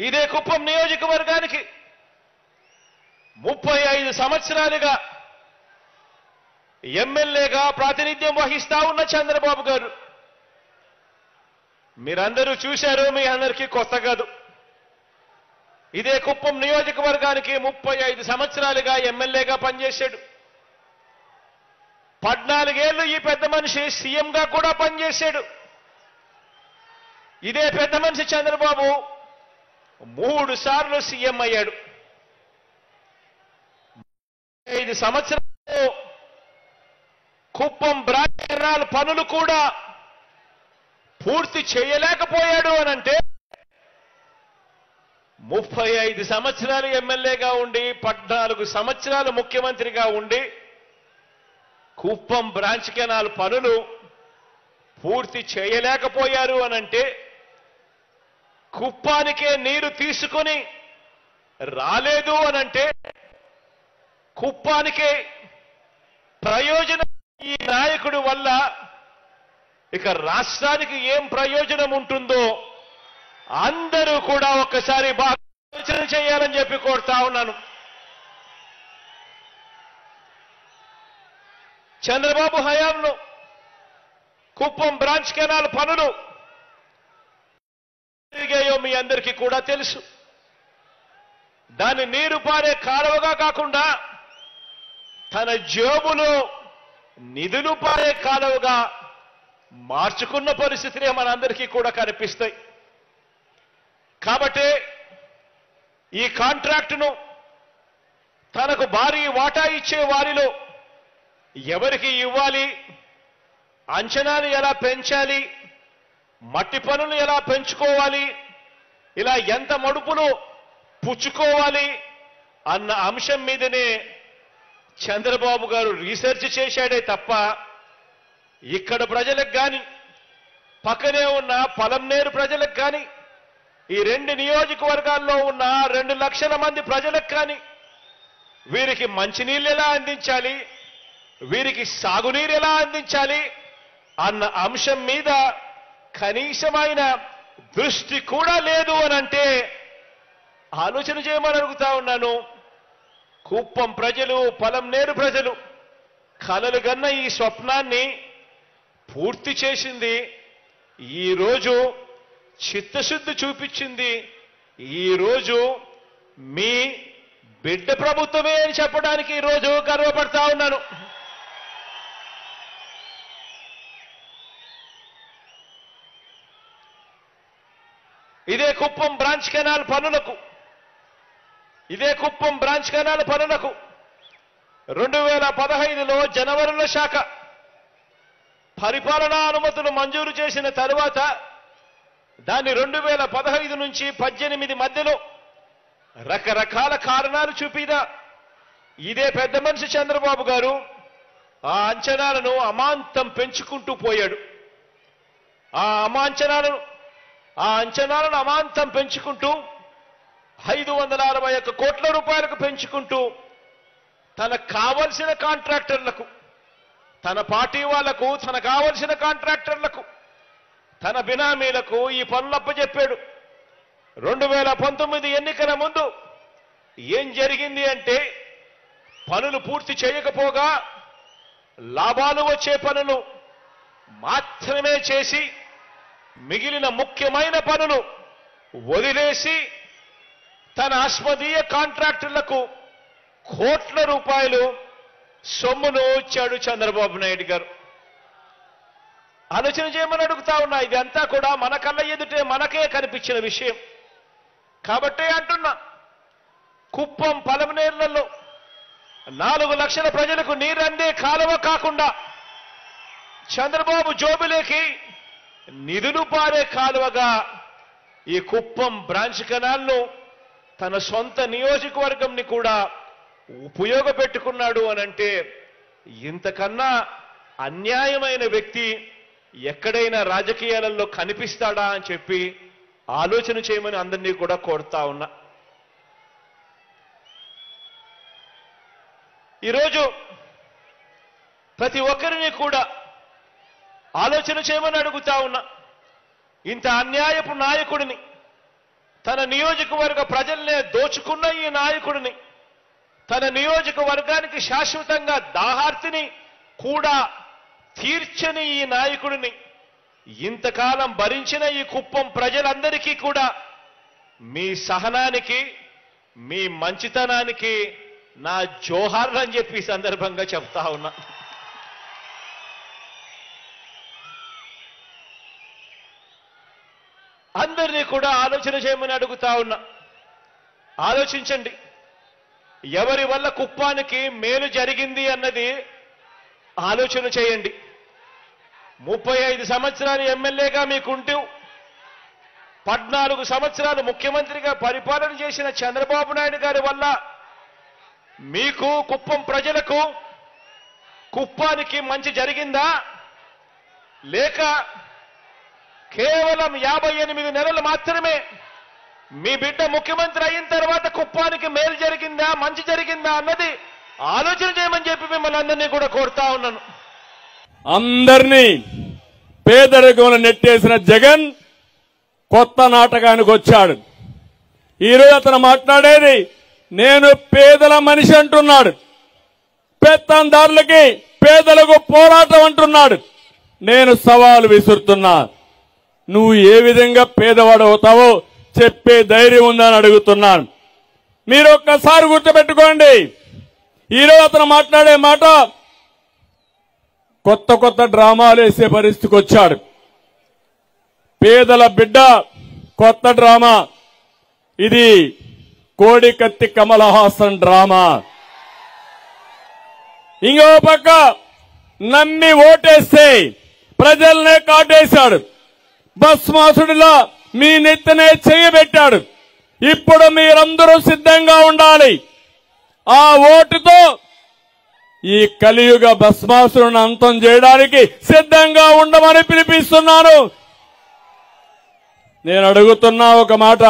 ఇదే కుప్పం నియోజకవర్గానికి 35 సంవత్సరాలుగా ఎమ్మెల్యేగా ప్రాతినిధ్యం వహిస్తా ఉన్న చంద్రబాబు గారు, మీరందరూ చూశారు, మీ అందరికీ కొత్త కాదు. ఇదే కుప్పం నియోజకవర్గానికి 35 సంవత్సరాలుగా ఎమ్మెల్యేగా పనిచేశాడు. 14 ఏళ్లు ఈ పెద్ద మనిషి సీఎంగా కూడా పనిచేశాడు. ఇదే పెద్ద మనిషి చంద్రబాబు 3 సార్లు సీఎం అయ్యాడు. 5 సంవత్సరాలు కుప్పం బ్రాంచ్ కెనాల్ పనులు కూడా పూర్తి చేయలేకపోయాడు అనంటే 35 సంవత్సరాలు ఎమ్మెల్యేగా ఉండి 14 సంవత్సరాలు ముఖ్యమంత్రిగా ఉండి కుప్పం బ్రాంచ్ కెనాల్ పనులు పూర్తి చేయలేకపోయారు అనంటే కుప్పానికే నీరు తీసుకొని రాలేదు అనంటే కుప్పానికే ప్రయోజనం ఈ నాయకుడి వల్ల ఇక రాష్ట్రానికి ఏం ప్రయోజనం ఉంటుందో అందరూ కూడా ఒక్కసారి బాగా ఆలోచన చేయాలని చెప్పి కోరుతా ఉన్నాను. చంద్రబాబు హయాంలో కుప్పం బ్రాంచ్ కెనాల్ పనులు జరిగాయో మీ అందరికీ కూడా తెలుసు. దాన్ని నీరు పారే కాలువగా కాకుండా తన జేబులో నిధులు పారే కాలువగా మార్చుకున్న పరిస్థితులే మనందరికీ కూడా కనిపిస్తాయి. కాబట్టి ఈ కాంట్రాక్టును తనకు భారీ వాటా ఇచ్చే వారిలో ఎవరికి ఇవ్వాలి, అంచనాలు ఎలా పెంచాలి, మట్టి పనులు ఎలా పెంచుకోవాలి, ఇలా ఎంత మడుపులు పుచ్చుకోవాలి అన్న అంశం మీదనే చంద్రబాబు గారు రీసెర్చ్ చేశాడే తప్ప ఇక్కడ ప్రజలకు కానీ పక్కనే ఉన్న పలంనేరు ప్రజలకు కానీ ఈ 2 నియోజకవర్గాల్లో ఉన్న 2 లక్షల మంది ప్రజలకు కానీ వీరికి మంచినీళ్ళు ఎలా అందించాలి, వీరికి సాగునీరు ఎలా అందించాలి అన్న అంశం మీద కనీసమైన దృష్టి కూడా లేదు అనంటే ఆలోచన చేయమని అడుగుతా ఉన్నాను. కుప్పం ప్రజలు, పలంనేరు ప్రజలు కలలు గన్న ఈ స్వప్నాన్ని పూర్తి చేసింది ఈరోజు, చిత్తశుద్ధి చూపించింది ఈరోజు మీ బిడ్డ ప్రభుత్వమే అని చెప్పడానికి ఈరోజు గర్వపడతా ఉన్నాను. ఇదే కుప్పం బ్రాంచ్ కెనాల్ పనులకు 2015లో జనవరిలో శాఖ పరిపాలనా అనుమతులు మంజూరు చేసిన తరువాత దాన్ని 2015 నుంచి 18 మధ్యలో రకరకాల కారణాలు చూపిదా ఇదే పెద్ద మనిషి చంద్రబాబు గారు ఆ అంచనాలను అమాంతం పెంచుకుంటూ పోయాడు. ఆ అంచనాలను అమాంతం పెంచుకుంటూ 561 కోట్ల రూపాయలకు పెంచుకుంటూ తనకు కావలసిన కాంట్రాక్టర్లకు, తన పార్టీ వాళ్లకు, తనకు కావలసిన కాంట్రాక్టర్లకు, తన బినామీలకు ఈ పనులప్ప చెప్పాడు. 2019 ఎన్నికల ముందు ఏం జరిగింది అంటే పనులు పూర్తి చేయకపోగా లాభాలు వచ్చే పనులు మాత్రమే చేసి మిగిలిన ముఖ్యమైన పనులు వదిలేసి తన అస్మదీయ కాంట్రాక్టర్లకు కోట్ల రూపాయలు సొమ్మును ఇచ్చాడు చంద్రబాబు నాయుడు గారు. ఆలోచన చేయమని అడుగుతా ఉన్నా. ఇదంతా కూడా మన కళ్ళ ఎదుటే మనకే కనిపించిన విషయం కాబట్టే అంటున్నా. కుప్పం పలమనేర్లలో 4 లక్షల ప్రజలకు నీరందే కాలువ కాకుండా చంద్రబాబు జోబులేకి నిధులు పారే కాలువగా ఈ కుప్పం బ్రాంచ్ కెనాల్ను తన సొంత నియోజకవర్గంని కూడా ఉపయోగపెట్టుకున్నాడు అనంటే ఇంతకన్నా అన్యాయమైన వ్యక్తి ఎక్కడైనా రాజకీయాలలో కనిపిస్తాడా అని చెప్పి ఆలోచన చేయమని అందరినీ కూడా కోరుతా ఉన్నా. ఈరోజు ప్రతి ఒక్కరిని కూడా ఆలోచన చేయమని అడుగుతా ఉన్నా. ఇంత అన్యాయపు నాయకుడిని తన నియోజకవర్గ ప్రజల్నే దోచుకున్న ఈ నాయకుడిని, తన నియోజకవర్గానికి శాశ్వతంగా దాహార్తిని కూడా తీర్చని ఈ నాయకుడిని ఇంతకాలం భరించిన ఈ కుప్పం ప్రజలందరికీ కూడా మీ సహనానికి, మీ మంచితనానికి నా జోహార్లు అని చెప్పి ఈ సందర్భంగా చెప్తా ఉన్నా. అందరినీ కూడా ఆలోచన చేయమని అడుగుతా ఉన్నా. ఆలోచించండి, ఎవరి వల్ల కుప్పానికి మేలు జరిగింది అన్నది ఆలోచన చేయండి. 35 సంవత్సరాలు ఎమ్మెల్యేగా మీకుంటూ 14 సంవత్సరాలు ముఖ్యమంత్రిగా పరిపాలన చేసిన చంద్రబాబు నాయుడు గారి వల్ల మీకు, కుప్పం ప్రజలకు, కుప్పానికి మంచి జరిగిందా? లేక కేవలం 58 నెలలు మాత్రమే మీ బిడ్డ ముఖ్యమంత్రి అయిన తర్వాత కుప్పానికి మేలు జరిగిందా, మంచి జరిగిందా అన్నది ఆలోచన చేయమని చెప్పి మిమ్మల్ని అందరినీ కూడా కోరుతా ఉన్నాను. అందరినీ పేదరికంలో నెట్టేసిన జగన్ కొత్త నాటకానికి వచ్చాడు. ఈరోజు అతను మాట్లాడేది నేను పేదల మనిషి అంటున్నాడు. పెత్తందారులకి, పేదలకు పోరాటం అంటున్నాడు. నేను సవాలు విసురుతున్నా, నువ్వు ఏ విధంగా పేదవాడు అవుతావో చెప్పే ధైర్యం ఉందని అడుగుతున్నాను. మీరు ఒక్కసారి గుర్తుపెట్టుకోండి, ఈరోజు అతను మాట్లాడే మాట కొత్త కొత్త డ్రామాలు వేసే పరిస్థితికి వచ్చాడు. పేదల బిడ్డ కొత్త డ్రామా, ఇది కోడికత్తి కమల్ హాసన్ డ్రామా. ఇంకో పక్క నమ్మి ఓటేస్తే ప్రజల్నే కాటేశాడు. భస్మాసుడిలా మీ నెత్తినే చేయబెట్టాడు. ఇప్పుడు మీరందరూ సిద్ధంగా ఉండాలి. ఆ ఓటుతో ఈ కలియుగ భస్మాసురుని అంతం చేయడానికి సిద్ధంగా ఉండమని పిలిపిస్తున్నాను. నేను అడుగుతున్నా ఒక మాట,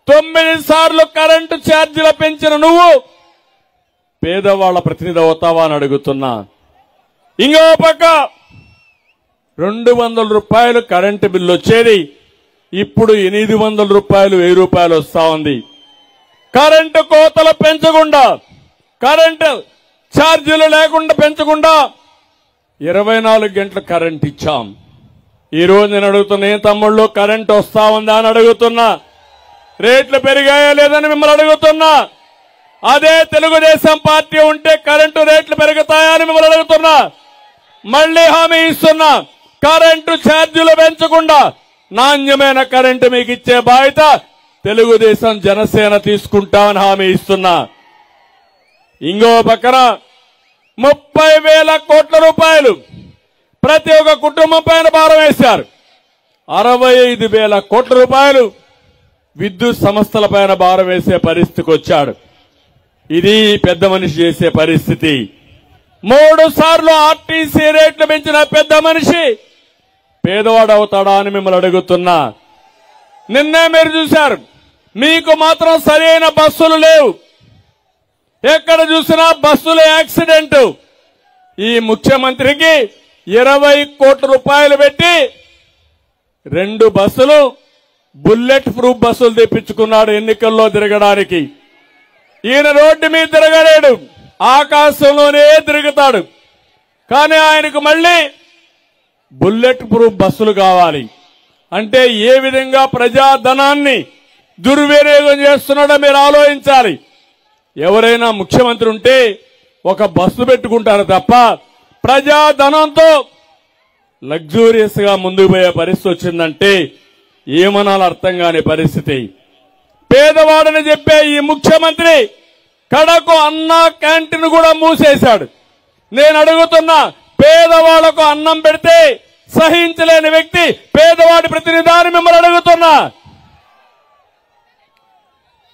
9 సార్లు కరెంటు ఛార్జీలు పెంచిన నువ్వు పేదవాళ్ల ప్రతినిధి అవుతావా అని అడుగుతున్నా. ఇంకో పక్క 200 రూపాయలు కరెంటు బిల్లు వచ్చేది, ఇప్పుడు 800 రూపాయలు, 1000 రూపాయలు వస్తా ఉంది. కరెంటు కోతలు పెంచకుండా, కరెంటు ఛార్జీలు లేకుండా పెంచకుండా 24 గంటలు కరెంట్ ఇచ్చాం. ఈ రోజు నేను అడుగుతున్నా, ఏ తమ్ముళ్ళు కరెంట్ వస్తా ఉందా అని అడుగుతున్నా. రేట్లు పెరిగాయా లేదని మిమ్మల్ని అడుగుతున్నా. అదే తెలుగుదేశం పార్టీ ఉంటే కరెంటు రేట్లు పెరుగుతాయా అని మిమ్మల్ని అడుగుతున్నా. మళ్లీ హామీ ఇస్తున్నా, కరెంటు ఛార్జీలు పెంచకుండా నాణ్యమైన కరెంటు మీకు ఇచ్చే బాధ్యత తెలుగుదేశం, జనసేన తీసుకుంటామని హామీ ఇస్తున్నా. ఇంకో పక్కన 30,000 కోట్ల రూపాయలు ప్రతి ఒక్క కుటుంబం పైన భారం వేశారు. 65,000 కోట్ల రూపాయలు విద్యుత్ సంస్థల పైన భారం వేసే పరిస్థితికి వచ్చాడు. ఇది పెద్ద మనిషి చేసే పరిస్థితి. 3 సార్లు ఆర్టీసీ రేట్లు పెంచిన పెద్ద మనిషి పేదవాడు అవుతాడా అని మిమ్మల్ని అడుగుతున్నా. నిన్నే మీరు చూశారు, మీకు మాత్రం సరైన బస్సులు లేవు. ఎక్కడ చూసినా బస్సుల యాక్సిడెంట్. ఈ ముఖ్యమంత్రికి 20 కోట్ల రూపాయలు పెట్టి 2 బస్సులు బుల్లెట్ ప్రూఫ్ బస్సులు తెప్పించుకున్నాడు ఎన్నికల్లో తిరగడానికి. ఈయన రోడ్డు మీద తిరగలేడు, ఆకాశంలోనే తిరుగుతాడు. కానీ ఆయనకు మళ్లీ బుల్లెట్ ప్రూఫ్ బస్సులు కావాలి. అంటే ఏ విధంగా ప్రజాధనాన్ని దుర్వినియోగం చేస్తున్నాడో మీరు ఆలోచించాలి. ఎవరైనా ముఖ్యమంత్రి ఉంటే ఒక బస్సు పెట్టుకుంటారు తప్ప ప్రజాధనంతో లగ్జూరియస్ గా ముందుకు పోయే పరిస్థితి వచ్చిందంటే ఏమనాలో అర్థం కాని పరిస్థితి. పేదవాడని చెప్పే ఈ ముఖ్యమంత్రి కడకు అన్న క్యాంటీన్ కూడా మూసేశాడు. నేను అడుగుతున్నా, పేదవాళ్లకు అన్నం పెడితే సహించలేని వ్యక్తి పేదవాడి ప్రతినిధాన్ని మిమ్మల్ని అడుగుతున్నా.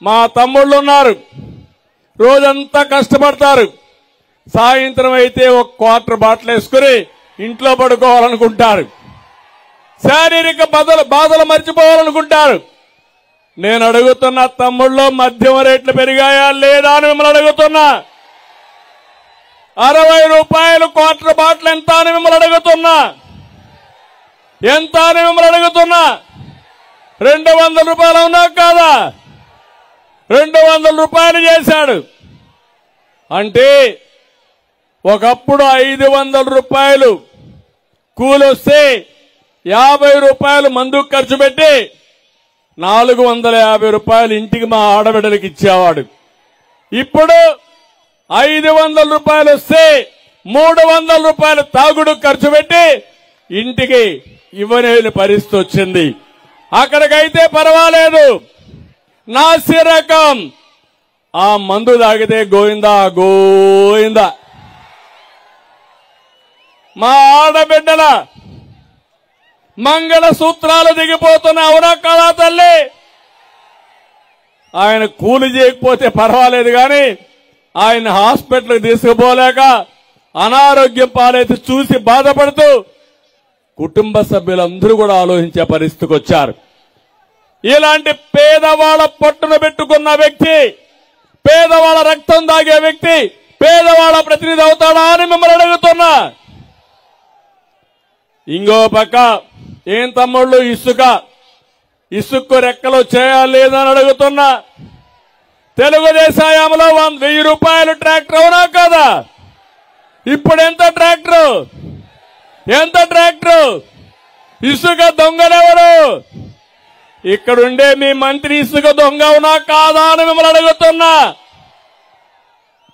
మా తమ్ముళ్ళు ఉన్నారు, రోజంతా కష్టపడతారు. సాయంత్రం అయితే ఒక క్వార్టర్ బాటిల్ వేసుకుని ఇంట్లో పడుకోవాలనుకుంటారు. శారీరక బాధలు మర్చిపోవాలనుకుంటారు. నేను అడుగుతున్నా, తమ్ముళ్ళు మద్యం రేట్లు పెరిగాయా లేదా అని మిమ్మల్ని అడుగుతున్నా. 60 రూపాయలు క్వార్టర్ బాటిల్ ఎంత అని మిమ్మల్ని అడుగుతున్నా. ఎంత అని మిమ్మల్ని అడుగుతున్నా. 200 రూపాయలు అవునా కాదా? 200 రూపాయలు చేశాడు. అంటే ఒకప్పుడు 500 రూపాయలు కూలొస్తే 50 రూపాయలు మందుకు ఖర్చు పెట్టి 450 రూపాయలు ఇంటికి మా ఆడబిడ్డలకు ఇచ్చేవాడు. ఇప్పుడు 500 రూపాయలు వస్తే 300 రూపాయలు తాగుడు ఖర్చు పెట్టి ఇంటికి ఇవ్వలేని పరిస్థితి వచ్చింది. అక్కడికైతే పర్వాలేదు, నాసి రకం ఆ మందు తాగితే గోయిందా గోయిందా. మా ఆడబిడ్డల మంగళ సూత్రాలు దిగిపోతున్న అవునా కాదా తల్లి? ఆయన కూలి చేయకపోతే పర్వాలేదు కానీ ఆయన హాస్పిటల్కి తీసుకుపోలేక అనారోగ్యం పాలైతే చూసి బాధపడుతూ కుటుంబ సభ్యులందరూ కూడా ఆలోచించే పరిస్థితికి వచ్చారు. ఇలాంటి పేదవాళ్ళ పట్టున పెట్టుకున్న వ్యక్తి, పేదవాళ్ళ రక్తం దాగే వ్యక్తి పేదవాళ్ళ ప్రతినిధి అవుతాడా అని మిమ్మల్ని అడుగుతున్నా. ఇంకో పక్క ఏం తమ్ముళ్ళు ఇసుక్కు రెక్కలు చేయాలి లేదని అడుగుతున్నా. తెలుగుదేశం హయాంలో 1000 రూపాయలు ట్రాక్టర్ అవునా కదా? ఇప్పుడు ఎంత ట్రాక్టర్? ఇసుక దొంగలెవరు? ఇక్కడుండే మీ మంత్రి ఇసుక దొంగ అవునా కాదా అని మిమ్మల్ని అడుగుతున్నా.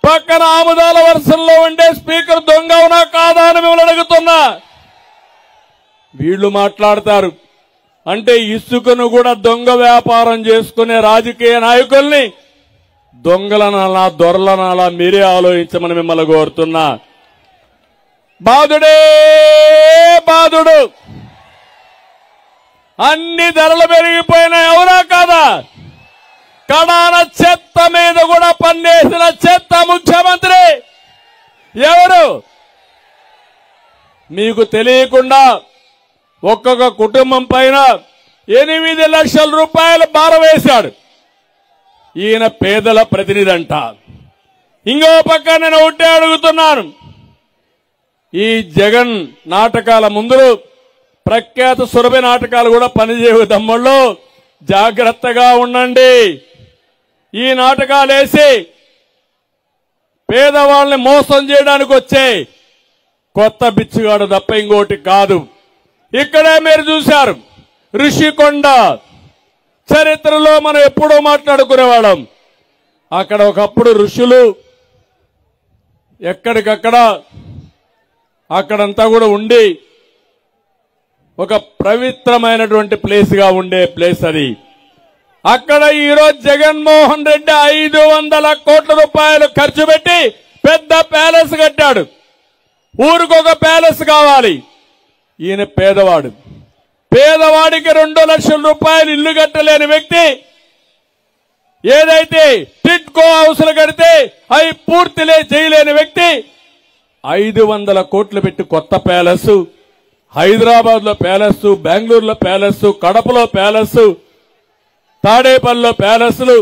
పక్కన ఆముదాల వర్షంలో ఉండే స్పీకర్ దొంగ అవునా కాదా అని మిమ్మల్ని అడుగుతున్నా. వీళ్లు మాట్లాడతారు అంటే ఇసుకను కూడా దొంగ వ్యాపారం చేసుకునే రాజకీయ నాయకుల్ని దొంగలనాలా దొరలనాలా మీరే ఆలోచించమని మిమ్మల్ని కోరుతున్నా. బాధుడే బాధుడు, అన్ని ధరలు పెరిగిపోయినాయి అవునా కాదా? కడాన చెత్త మీద కూడా పన్నేసిన చెత్త ముఖ్యమంత్రి ఎవరు? మీకు తెలియకుండా ఒక్కొక్క కుటుంబం పైన 8 లక్షల రూపాయలు భారం వేశాడు. ఈయన పేదల ప్రతినిధి అంట. ఇంకో పక్క నేను ఒకటే అడుగుతున్నాను, ఈ జగన్ నాటకాల ముందు ప్రఖ్యాత సురభి నాటకాలు కూడా పనిచేయవు తమ్ముళ్ళు, జాగ్రత్తగా ఉండండి. ఈ నాటకాలు వేసి పేదవాళ్ళని మోసం చేయడానికి వచ్చే కొత్త బిచ్చుగాడు తప్ప ఇంకోటి కాదు. ఇక్కడే మీరు చూశారు ఋషికొండ చరిత్రలో మనం ఎప్పుడూ మాట్లాడుకునేవాళ్ళం. అక్కడ ఒకప్పుడు ఋషులు ఎక్కడికక్కడ అక్కడంతా కూడా ఉండి ఒక పవిత్రమైనటువంటి ప్లేస్ గా ఉండే ప్లేస్ అది. అక్కడ ఈరోజు జగన్మోహన్ రెడ్డి 500 కోట్ల రూపాయలు ఖర్చు పెట్టి పెద్ద ప్యాలెస్ కట్టాడు. ఊరికొక ప్యాలెస్ కావాలి. ఈయన పేదవాడు, పేదవాడికి 2 లక్షల రూపాయలు ఇల్లు కట్టలేని వ్యక్తి ఏదైతే టిట్కో హౌస్లు కడితే అవి పూర్తిలే చేయలేని వ్యక్తి 500 కోట్లు పెట్టి కొత్త ప్యాలెస్, హైదరాబాద్ లో ప్యాలెస్, బెంగళూరులో ప్యాలెస్, కడపలో ప్యాలెస్, తాడేపల్లిలో ప్యాలెస్లు,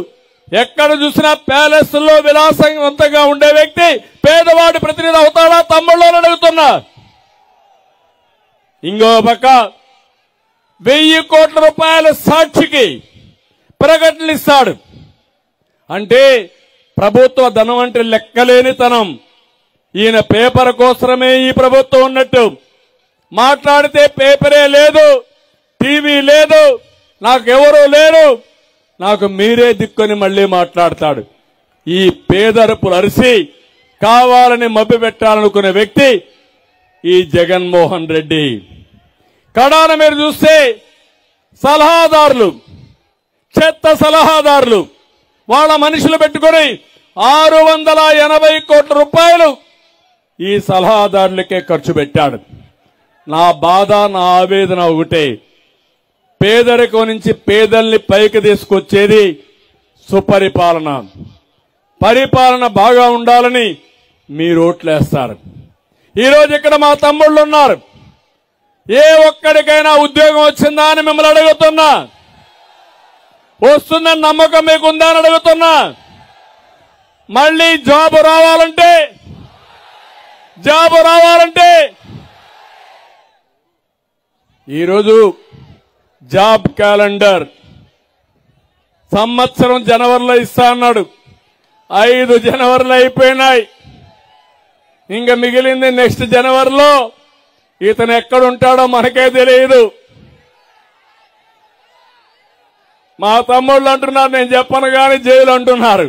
ఎక్కడ చూసినా ప్యాలెస్ లో విలాసవంతంగా ఉండే వ్యక్తి పేదవాడి ప్రతినిధి అవుతాడా తమ్ముళ్ళు అడుగుతున్నా. ఇంకో పక్క 1000 కోట్ల రూపాయల సాక్షికి ప్రకటనలు ఇస్తాడు. అంటే ప్రభుత్వ ధనం అంటే లెక్కలేనితనం. ఈయన పేపర్ కోసమే ఈ ప్రభుత్వం ఉన్నట్టు, మాట్లాడితే పేపరే లేదు, టీవీ లేదు, నాకెవరూ లేరు, నాకు మీరే దిక్కుని మళ్లీ మాట్లాడతాడు. ఈ పేదరుపులు అరిసి కావాలని మభ్య పెట్టాలనుకునే వ్యక్తి ఈ జగన్మోహన్ రెడ్డి. కడాన మీరు చూస్తే సలహాదారులు, చెత్త సలహాదారులు, వాళ్ళ మనుషులు పెట్టుకుని 680 కోట్ల రూపాయలు ఈ సలహాదారులకే ఖర్చు పెట్టాడు. నా బాధ, నా ఆవేదన ఒకటే, పేదరికం నుంచి పేదల్ని పైకి తీసుకొచ్చేది సుపరిపాలన. పరిపాలన బాగా ఉండాలని మీరు ఓట్లేస్తారు. ఈరోజు ఇక్కడ మా తమ్ముళ్ళు ఉన్నారు, ఏ ఒక్కడికైనా ఉద్యోగం వచ్చిందా అని మిమ్మల్ని అడుగుతున్నా. వస్తుందని నమ్మకం మీకుందా అని అడుగుతున్నా. మళ్ళీ జాబు రావాలంటే ఈరోజు జాబ్ క్యాలెండర్ సంవత్సరం జనవరిలో ఇస్తా అన్నాడు. 5 జనవరిలో అయిపోయినాయి. ఇంకా మిగిలింది నెక్స్ట్ జనవరిలో. ఇతను ఎక్కడుంటాడో మనకే తెలియదు. మా తమ్ముళ్ళు అంటున్నారు, నేను చెప్పను కానీ జైలు అంటున్నారు.